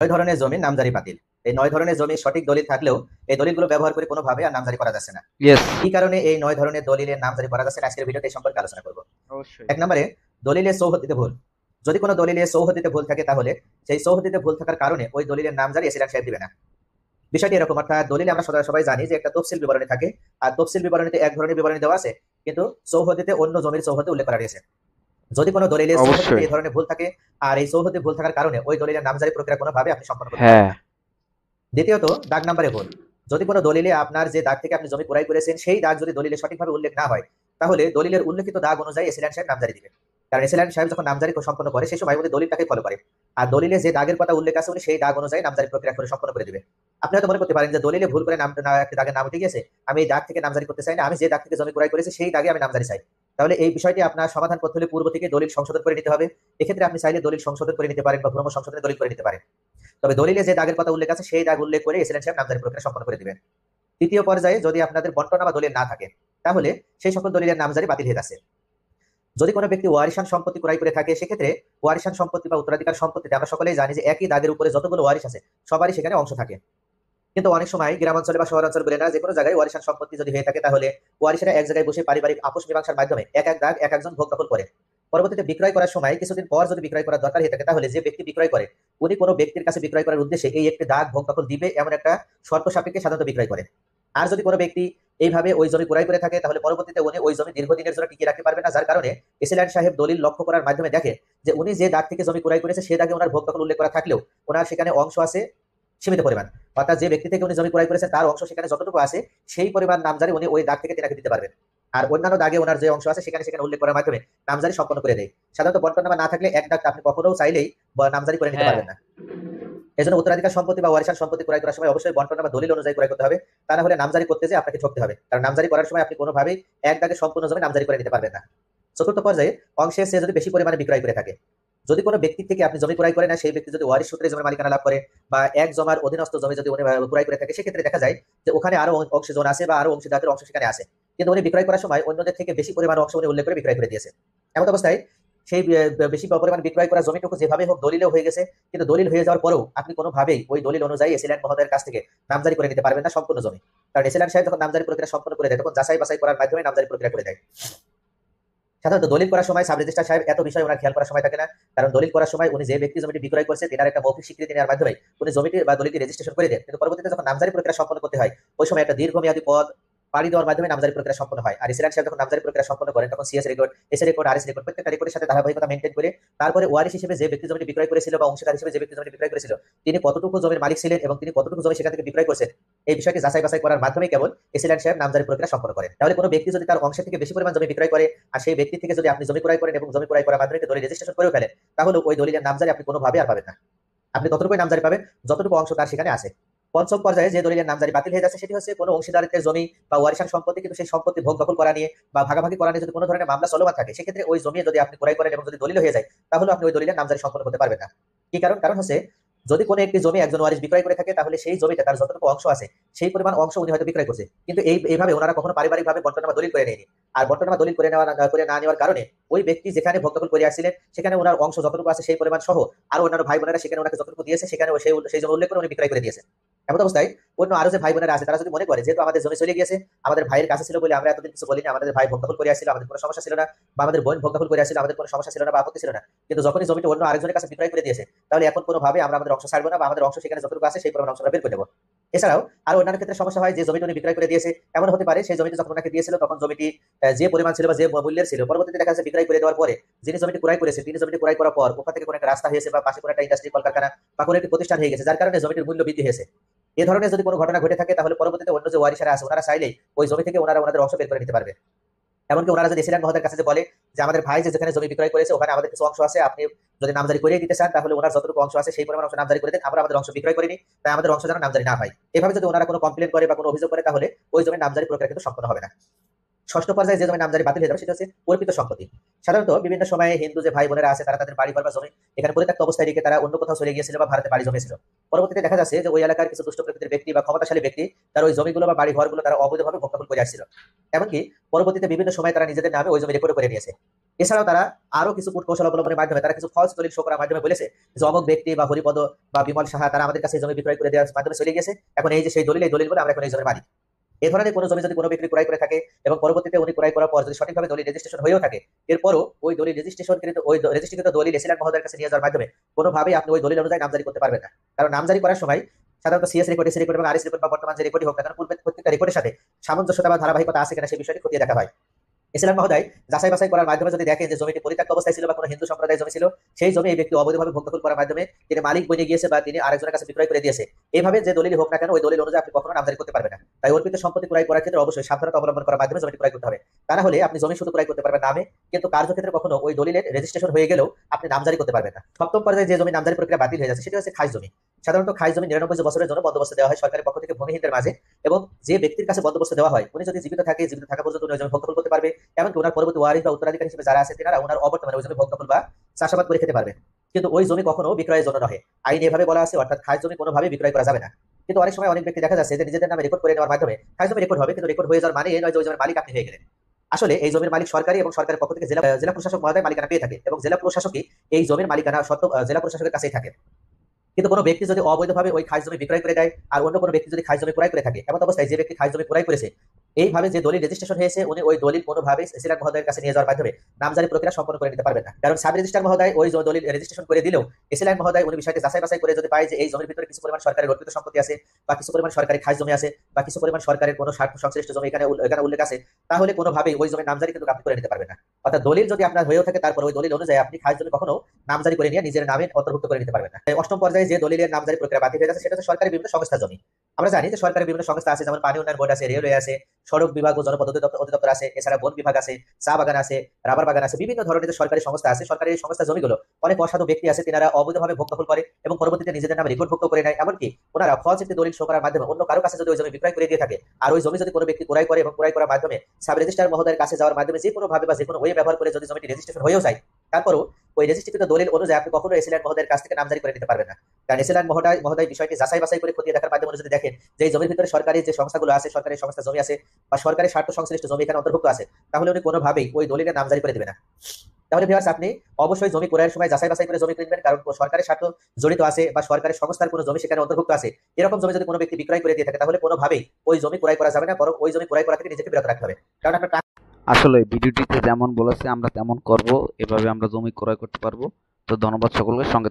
নয় ধরনের জমির নামজারি বাতিল। এই ৯ ধরনের জমির সঠিক দলিল থাকলেও এই দলিলগুলো ব্যবহার করে কোনোভাবে আর নামজারি করা যাচ্ছে না। ইয়েস। কি কারণে এই ৯ ধরনের দলিলের নামজারি করা যাচ্ছে না, আজকের ভিডিওতে এই সম্পর্কে আলোচনা করব। অবশ্যই। ১ নম্বরে, দলিলের সৌহদ্দিতে ভুল। যদি কোনো দলিলের সৌহদ্দিতে ভুল থাকে তাহলে সেই সৌহদ্দিতে ভুল থাকার কারণে ওই দলিলের নামজারি এসিল্যান্ড সাহেব দিবে না। বিষয়টি এরকম, অর্থাৎ দলিলে আমরা সবাই জানি যে একটা তফসিল বিবরণী থাকে, আর তফসিল বিবরণীতে এক ধরনের বিবরণী দেওয়া আছে, কিন্তু সৌহদ্দিতে অন্য জমির সৌহদ্দি উল্লেখ করা রয়েছে। যদি কোনো দলিলের সৌহদ্দিতে অবশ্যই। এই ধরনের ভুল থাকে আর এই সৌহদ্দি ভুল থাকার কারণে ওই দলিলের নামজারি প্রক্রিয়া কোনোভাবে আপনি সম্পন্ন করতে পারবেন হ্যাঁ। না। দ্বিতীয়ত, দাগ নাম্বারে ভুল। যদি কোনো দলিলে আপনার যে দাগ থেকে আপনি জমি ক্রয় করেছেন সেই দাগ যদি দলিলে সঠিকভাবে উল্লেখ না হয়, তাহলে দলিলের উল্লেখিত দাগ অনুযায়ী এসিল্যান্ড সাহেব নামজারি দিবে। কারণ এসিল্যান্ড সাহেব যখন নামজারি সম্পন্ন করে সেই সময় উনি দলিলটাকে ফলো করে, আর দলিলে যে দাগের কথা উল্লেখ আছে উনি সেই দাগ অনুযায়ী নামজারি প্রক্রিয়া করে সম্পন্ন করে দিবে। আপনি হয়তো মনে করতে পারেন যে দলিলে ভুল করে একটা দাগের নাম উঠে গেছে, আমি এই দাগ থেকে নামজারি করতে চাই না, আমি যে দাগ থেকে জমি ক্রয় করেছি সেই দাগে আমি নামজারি চাই। তাহলে এই বিষয়টি আপনার সমাধান করতে হলে পূর্ব থেকে দলিল সংশোধন করে নিতে হবে। এক্ষেত্রে আপনি চাইলে দলিল সংশোধন করে নিতে পারেন বা ভ্রম সংশোধনে দলিল করে নিতে পারেন। তবে দলিলে যে দাগের কথা উল্লেখ আছে সেই দাগ উল্লেখ করে এসিল্যান্ড সাহেব নামজারি প্রক্রিয়া সম্পন্ন করে দিবেন। তৃতীয় পর্যায়ে, যদি আপনাদের বন্টনা বা দলিল না থাকে তাহলে সেই সকল দলিলের নামজারি বাতিল হয়ে যাচ্ছে। যদি কোনো ব্যক্তি ওয়ারিশান সম্পত্তি ক্রয় করে থাকে, সেক্ষেত্রে ওয়ারিশান সম্পত্তি বা উত্তরাধিকার সম্পত্তিতে আমরা সকলেই জানি যে একই দাগের উপরে যতগুলো ওয়ারিশ আছে সবারই সেখানে অংশ থাকে। কিন্তু অনেক সময় গ্রামাঞ্চলে বা শহরাঞ্চল বলে না, যে কোনো জায়গায় ওয়ারিশান সম্পত্তি যদি হয়ে থাকে তাহলে ওয়ারিশেরা এক জায়গায় বসে পারিবারিক আপোষ মীমাংসার মাধ্যমে এক এক দাগ এক একজন ভোগ দখল করে। পরবর্তীতে বিক্রয় করার সময় কিছুদিন পর যদি বিক্রয় করার দরকার হয়ে থাকে তাহলে যে ব্যক্তি বিক্রয় করে উনি কোনো ব্যক্তির কাছে বিক্রয় করার উদ্দেশ্যে এই একটি দাগ ভোগ দখল দিবে এমন একটা শর্ত সাপেক্ষে সাধারণত বিক্রয় করে। আর যদি কোনো ব্যক্তি এইভাবে ওই জমি ক্রয় করে থাকে তাহলে পরবর্তীতে উনি ওই জমি দীর্ঘদিনের জন্য টিকিয়ে রাখতে পারবে না, যার কারণে এসিল্যান্ড সাহেব দলিল লক্ষ্য করার মাধ্যমে দেখে যে উনি যে দাগ থেকে জমি ক্রয় করেছে সে দাগে ওনার ভোগ দখল উল্লেখ করা থাকলেও ওনার সেখানে অংশ আছে সীমিত পরিমাণ। অর্থাৎ যে ব্যক্তি থেকে উনি জমি ক্রয় করেছেন তার অংশ সেখানে যতটুকু আছে সেই পরিমাণ নামজারি উনি ওই দাগ থেকে তেনাকে দিতে পারবেন। আর অন্যান্য দাগে ওনার যে অংশ আছে সেখানে সেখানে উল্লেখ করার মাধ্যমে নামজারি সম্পন্ন করে দেয়। সাধারণত বন্টনামা না থাকলে এক দাগ আপনি কখনো চাইলেই নামজারি করে নিতে হ্যাঁ। পারবেন না। এজন্য উত্তরাধিকার সম্পত্তি বা ওয়ারিশান সম্পত্তি ক্রয় করার সময় অবশ্যই বন্টন বা দলিল অনুযায়ী ক্রয় করতে হবে। তা না হলে নামজারি করতে যে আপনাকে ঠকতে হবে, কারণ নামজারি করার সময় আপনি কোনোভাবেই এক দাগে সম্পূর্ণ জমি নামজারি করে নিতে পারবেন না। চতুর্থ পর্যায়ে, অংশে সে যদি বেশি পরিমাণে বিক্রয় করে থাকে। যদি কোনো ব্যক্তি থেকে আপনি জমি ক্রয় করেন না, সেই ব্যক্তি যদি ওয়ারিশ সূত্রে জমির মালিকানা লাভ করে বা এক জমার অধীনস্থ জমি যদি উনি ক্রয় করে থাকে, সেক্ষেত্রে দেখা যায় যে ওখানে আরো অংশীজন আছে বা আরো অংশীদারদের অংশ সেখানে আছে, কিন্তু উনি বিক্রয় করার সময় অন্যদের থেকে বেশি পরিমাণ অংশ উনি উল্লেখ করে বিক্রয় করে দিয়েছে। এমন অবস্থায় সেই বেশি পরিমাণ বিক্রয় করা জমিটুকু যেভাবে হোক দলিলেও হয়ে গেছে, কিন্তু দলিল হয়ে যাওয়ার পরেও আপনি কোনোভাবেই ওই দলিল অনুযায়ী এসিল্যান্ড মহোদয়ের কাছ থেকে নামজারি করে নিতে পারবেন না সম্পূর্ণ জমি। কারণ এসিল্যান্ড সাহেব যখন নামজারি প্রক্রিয়া সম্পন্ন করে দেয় তখন যাচাই বাছাই করার মাধ্যমে নামজারি প্রক্রিয়া করে দেয়। সাধারণত দলিল করার সময় সাব রেজিস্ট্রার সাহেব এত বিষয় ওনার খেয়াল করার সময় থাকে না, কারণ দলিল করার সময় উনি যে ব্যক্তি জমিটি বিক্রয় করছে তেনার একটা মৌখিক স্বীকৃতি নেওয়ার মাধ্যমে উনি জমিটি বা দলিলটি রেজিস্ট্রেশন করে দেন, কিন্তু পরবর্তীতে যখন নামজারি প্রক্রিয়া সম্পন্ন করতে হয় ওই সময় একটা দীর্ঘমেয়াদী পদ পাড়ি দেওয়ার মাধ্যমে নামজারি প্রক্রিয়া সম্পন্ন হয়। আর এসিল্যান্ড সাহেব যখন নামজারি প্রক্রিয়া সম্পন্ন করেন তখন CS record, S record, RS record প্রত্যেকটা রেকর্ডের সাথে ধারাবাহিকতা মেনটেন করে তারপরে ওয়ারিশ হিসেবে যে ব্যক্তি জমিটি বিক্রয় করেছিল বা অংশীদার হিসেবে যে ব্যক্তি জমিটি বিক্রয় করেছিল তিনি কতটুকু জমির মালিক ছিলেন এবং তিনি কতটুকু জমি সেখান থেকে বিক্রয় করেছেন এই বিষয়টি যাচাই বাছাই করার মাধ্যমে কেবল এসিল্যান্ড সাহেব নামজারি প্রক্রিয়া সম্পন্ন করেন। তাহলে কোনো ব্যক্তি যদি তার অংশের থেকে বেশি পরিমাণ জমি বিক্রয় করে আর সেই ব্যক্তি থেকে যদি আপনি জমি ক্রয় করেন এবং জমি ক্রয় করার মাধ্যমে দলিল রেজিস্ট্রেশন করেও ফেলেন, তাহলে ওই দলিলের নামজারি আপনি কোনোভাবে আর পাবেন না। আপনি ততটুকুই নামজারি পাবেন যতটুকু অংশ তার সেখানে আছে। পঞ্চম পর্যায়ে যে দলিলের নামজারি বাতিল হয়ে যাচ্ছে সেটি হচ্ছে কোনো অংশীদারিত্বের জমি বা ওয়ারিশান সম্পত্তি, কিন্তু সেই সম্পত্তি ভোগ দখল করা নিয়ে বা ভাগাভাগি করা নিয়ে যদি কোনো ধরনের মামলা চলমান থাকে, সেক্ষেত্রে ওই জমি যদি আপনি ক্রয় করেন এবং যদি দলিল হয়ে যায় তাহলে আপনি ওই দলিলের নামজারি সম্পন্ন করতে পারবেন না। কি কারণ? কারণ হচ্ছে যদি কোনো একটি জমি একজন ওয়ারিশ বিক্রয় করে থাকে তাহলে সেই জমিতে তার যতটুকু অংশ আছে সেই পরিমাণ অংশ উনি হয়তো বিক্রয় করছে, কিন্তু এইভাবে ওনারা কখনো পারিবারিকভাবে বন্টনামা দলিল করে নেয়নি। আর বন্টনামা দলিল করে না নেওয়ার কারণে ওই ব্যক্তি যেখানে ভোগ দখল করে আসছিলেন সেখানে ওনার অংশ যতটুকু আছে সেই পরিমাণ সহ আর অন্যান্য ভাই বোনেরা সেখানে ওনাকে যতটুকু দিয়েছে সেখানে সেই জমি উল্লেখ করে উনি বিক্রয় করে দিয়েছে। এমন অবস্থায় অন্য আরো যে ভাই বোনেরা আছে তারা যদি মনে করে যেহেতু আমাদের জমি চলে গিয়েছে, আমাদের ভাইয়ের কাছে ছিল বলে আমরা এতদিন কিছু বলিনি, আমাদের ভাই ভোগ দখল করে আসছিল, আমাদের কোনো সমস্যা ছিল না, বা আমাদের বোন ভোগ দখল করে আসছিল, আমাদের কোনো সমস্যা ছিল না বা আপত্তি ছিল না, কিন্তু যখনই জমিটা অন্য আরেকজনের কাছে বিক্রয় করে দিয়েছে তাহলে এখন কোনোভাবে আমরা আমাদের অংশ ছাড়বো না বা আমাদের অংশ সেখানে যতটুকু আছে সেই পরিমাণ অংশটা বের করে দেবো। এছাড়াও আরো অন্যান্য ক্ষেত্রে সমস্যা হয় যে জমিটি উনি বিক্রয় করে দিয়েছে, এমন হতে পারে সেই জমিটি যখন ওনাকে দিয়েছিল তখন জমিটি যে পরিমাণ ছিল বা যে মূল্যের ছিল, পরবর্তীতে দেখা যাচ্ছে বিক্রয় করে দেওয়ার পরে যিনি জমিটি ক্রয় করেছে তিনি জমিটি ক্রয় করার পর ওখান থেকে কোনো একটা রাস্তা হয়েছে বা পাশে কোনো একটা ইন্ডাস্ট্রি কলকারখানা বা কোনো একটি প্রতিষ্ঠান হয়ে গেছে, যার কারণে জমিটির মূল্য বৃদ্ধি হয়েছে। এ ধরনের যদি কোনো ঘটনা ঘটে থাকে তাহলে পরবর্তীতে অন্য যে ওয়ারিশারা আছে ওনারা চাইলেই ওই জমি থেকে ওনারা ওনাদের অংশ বের করে নিতে পারবে। এমনকি ওনারা যদি এসিল্যান্ড মহোদয়ের কাছে যে বলে যে আমাদের ভাই যে যেখানে জমি বিক্রয় করেছে ওখানে আমাদের কিছু অংশ আছে, আপনি যদি নামজারি করে দিতে চান তাহলে ওনার যতটুকু অংশ আছে সেই পরিমাণ অংশ নামজারি করে দেন, আমরা আমাদের অংশ বিক্রয় করিনি তাই আমাদের অংশ যেন নামজারি না হয়। এভাবে যদি ওনারা কোনো কমপ্লেন করে বা কোনো অভিযোগ করে তাহলে ওই জমির নামজারি প্রক্রিয়া কিন্তু সম্পন্ন হবে না। ষষ্ঠ পর্যায়ে যে জমি নামজারি বাতিল হয়ে যাবে সেটা হচ্ছে অর্পিত সম্পত্তি। সাধারণত বিভিন্ন সময়ে হিন্দু যে ভাই বোনেরা আছে তারা তাদের বাড়ি ঘর বা জমি এখানে পরিত্যক্ত অবস্থায় রেখে তারা অন্য কোথাও চলে গিয়েছিল বা ভারতে বাড়ি জমেছিল, পরবর্তীতে দেখা যাচ্ছে যে ওই এলাকার কিছু দুষ্ট প্রকৃতির ব্যক্তি বা ক্ষমতাশালী ব্যক্তি তারা ওই জমিগুলো বা বাড়ি ঘরগুলো তারা অবৈধভাবে ভোগ করে আসছিল। এমনকি পরবর্তীতে বিভিন্ন সময় তারা নিজেদের নামে ওই জমি রেকর্ড করে নিয়েছে। এছাড়াও তারা আরো কিছু কূটকৌশল অবলম্বনের মাধ্যমে তারা কিছু ফলস দলিল শো করার মাধ্যমে বলেছে যে অমুক ব্যক্তি বা হরিপদ বা বিমল সাহা তারা আমাদের কাছে এই জমি বিক্রয় করে দেওয়ার মাধ্যমে চলে গেছে, এখন এই যে সেই দলিল, এই দলিলগুলো আমরা এখন এই জমির মালিক। এ ধরনের কোনো জমি যদি কোনো ব্যক্তি ক্রয় করে থাকে এবং পরবর্তীতে উনি ক্রয় করার পর যদি সঠিকভাবে দলিল রেজিস্ট্রেশন হয়েও থাকে, এরপরও ওই দলিল রেজিস্ট্রেশন কিন্তু ওই রেজিস্ট্রিকৃত দলিল এসিল্যান্ড মহোদয়ের কাছে নিয়ে যাওয়ার মাধ্যমে কোনোভাবেই আপনি ওই দলিল অনুযায়ী নামজারি করতে পারবেন না। কারণ নামজারি করার সময় সাধারণত সিএস রেকর্ড, এসি রেকর্ড এবং আরএস রেকর্ড বা বর্তমান যে রেকর্ডই হোক না কেন, পূর্বে প্রত্যেকটা রেকর্ডের সাথে সামঞ্জস্যতা বা ধারাবাহিকতা আছে কিনা সেই বিষয়টি খতিয়ে দেখা হয়। এসিল্যান্ড মহোদয় যাচাই বাছাই করার মাধ্যমে যদি দেখেন যে জমিটি পরিত্যক্ত অবস্থায় ছিল বা কোনো হিন্দু সম্প্রদায়ের জমি ছিল, সেই জমি এই ব্যক্তি অবৈধভাবে ভোগ দখল করার মাধ্যমে তিনি মালিক বনে গিয়েছে বা তিনি আরেকজনের কাছে বিক্রয় করে দিয়েছে, এইভাবে যে দলিল হোক না কেন ওই দলিল অনুযায়ী আপনি কখনো নামজারি করতে পারবেন না। তাই অর্পিত সম্পত্তি ক্রয় করার ক্ষেত্রে অবশ্যই সাবধানতা অবলম্বন করার মাধ্যমে জমিটি ক্রয় করতে হবে। তা না হলে আপনি জমি শুধু ক্রয় করতে পারবেন নামে, কিন্তু কার্যক্ষেত্রে কখনো ওই দলিলের রেজিস্ট্রেশন হয়ে গেলেও আপনি নামজারি করতে পারবেন না। সপ্তম পর্যায়ে যে জমি নামজারি প্রক্রিয়া বাতিল হয়ে যাচ্ছে সেটা হচ্ছে খাস জমি। সাধারণত খাস জমি 99 বছরের জন্য বন্দোবস্ত দেওয়া হয় সরকারের পক্ষ থেকে ভূমিহীনদের মাঝে, এবং যে ব্যক্তির কাছে বন্দোবস্ত দেওয়া হয় উনি যদি জীবিত থাকে, জীবিত থাকা পর্যন্ত উনি ওই জমি ভোগ দখল করতে পারবে, এমনকি ওনার পরবর্তী ওয়ারিশ বা উত্তরাধিকারী হিসেবে যারা আছে তারা ওনার অবর্তমানে ওই জমি ভোগ দখল বা চাষাবাদ করে খেতে পারবে। কিন্তু ওই জমি কখনো বিক্রয়ের জন্য নয়, আইন এভাবে বলা আছে, অর্থাৎ খাস জমি কোনোভাবে বিক্রয় করা যাবে না। কিন্তু অনেক সময় অনেক ব্যক্তি দেখা যাচ্ছে যে নিজেদের নামে রেকর্ড করে নেওয়ার মাধ্যমে খাস জমি রেকর্ড হবে, কিন্তু রেকর্ড হয়ে যাওয়ার মানে এই নয় যে ওই জমির মালিক আপনি হয়ে গেলেন। আসলে এই জমির মালিক সরকারি, এবং সরকারের পক্ষ থেকে জেলা প্রশাসক মহোদয় মালিকানা পেয়ে থাকে, এবং জেলা প্রশাসকই এই জমির মালিকানা জেলা প্রশাসকের কাছেই থাকে। কিন্তু কোনো ব্যক্তি যদি অবৈধভাবে ওই খাস জমি বিক্রয় করে দেয় আর অন্য কোনো ব্যক্তি যদি খাস জমি ক্রয় করে থাকে, এমন অবস্থায় যে ব্যক্তি খাস জমি ক্রয় করেছে এইভাবে যে দলিল রেজিস্ট্রেশন হয়েছে উনি ওই দলিল কোনোভাবে এসিল্যান্ড মহোদয়ের কাছে নিয়ে যাওয়ার মাধ্যমে নামজারি প্রক্রিয়া সম্পন্ন করে নিতে পারবেন না। কারণ সাব রেজিস্ট্রার মহোদয় ওই দলিল রেজিস্ট্রেশন করে দিলেও এসিল্যান্ড মহোদয় উনি বিষয়টি যাচাই বাছাই করে যদি পায় যে এই জমির ভিতরে কিছু পরিমাণ সরকারের অর্পিত সম্পত্তি আছে বা কিছু পরিমাণ সরকারি খাস জমি আছে বা কিছু পরিমাণ সরকারের কোনো স্বার্থ সংশ্লিষ্ট জমি এখানে উল্লেখ আছে, তাহলে কোনোভাবেই ওই জমির নামজারি কিন্তু আপনি করে নিতে পারবেন না। অর্থাৎ দলিল যদি আপনার হয়েও থাকে তারপর ওই দলিল অনুযায়ী আপনি খাস জমি কখনো নামজারি করে নিয়ে নিজের নামে অন্তর্ভুক্ত করে নিতে পারবেন না। অষ্টম পর্যায়ে যে দলিলের নামজারি প্রক্রিয়া বাতিল হয়ে যাচ্ছে সেটা হচ্ছে সরকারি বিভিন্ন সংস্থা জমি। আমরা জানি যে সরকারি বিভিন্ন সংস্থা আছে, যেমন পানি উন্নয়ন বোর্ড আছে, রেলওয়ে আছে, সড়ক বিভাগ ও জনপদ অধিদপ্তর আছে, এছাড়া বন বিভাগ আছে, চা বাগান আছে, রাবার বাগান আছে, বিভিন্ন ধরনের যে সরকারি সংস্থা আছে। সরকারি এই সংস্থা জমিগুলো অনেক অসাধু ব্যক্তি আছে, তিনারা অবৈধভাবে ভোগ দখল করে এবং পরবর্তীতে নিজেদের নামে রেকর্ড ভুক্ত করে নেয়। এমনকি ওনারা ফলস একটি দলিল শো করার মাধ্যমে অন্য কারো কাছে যদি ওই জমি বিক্রয় করে দিয়ে থাকে, আর ওই জমি যদি কোনো ব্যক্তি ক্রয় করে এবং ক্রয় করার মাধ্যমে সাব রেজিস্ট্রার মহোদয়ের কাছে যাওয়ার মাধ্যমে যে কোনো ভাবে বা যে কোনো ওয়ে ব্যবহার করে যদি জমিটি রেজিস্ট্রেশন হয়েও যায়, তারপরও ওই রেজিস্ট্রিকৃত দলিল অনুযায়ী আপনি কখনো এসিল্যান্ড মহোদয়ের কাছ থেকে নামজারি করে নিতে পারবেন না। কারণ এসিল্যান্ড মহোদয় বিষয়টি যাচাই বাছাই করে খতিয়ে দেখার মাধ্যমে যদি দেখেন যে এই জমির ভিতরে সরকারি যে সংস্থাগুলো আছে, সরকারি সংস্থা জমি আছে বা সরকারি স্বার্থ সংশ্লিষ্ট জমি এখানে অন্তর্ভুক্ত আছে, তাহলে উনি কোনোভাবেই ওই দলিলের নামজারি করে দেবে না। তাহলে ভিউয়ার্স, আপনি অবশ্যই জমি ক্রয়ের সময় যাচাই বাছাই করে জমি কিনবেন, কারণ সরকারের স্বার্থ জড়িত আছে বা সরকারি সংস্থার কোনো জমি সেখানে অন্তর্ভুক্ত আছে। এরকম জমি যদি কোনো ব্যক্তি বিক্রয় করে দিয়ে থাকে তাহলে কোনোভাবেই ওই জমি ক্রয় করা যাবে না, বরং ওই জমি ক্রয় করা থেকে নিজেকে বিরত রাখতে হবে। কারণ আপনার আসলে ভিডিওটিতে যেমন বলেছে আমরা তেমন করব, এভাবে আমরা জমি ক্রয় করতে পারবো। তো ধন্যবাদ সকলকে সঙ্গে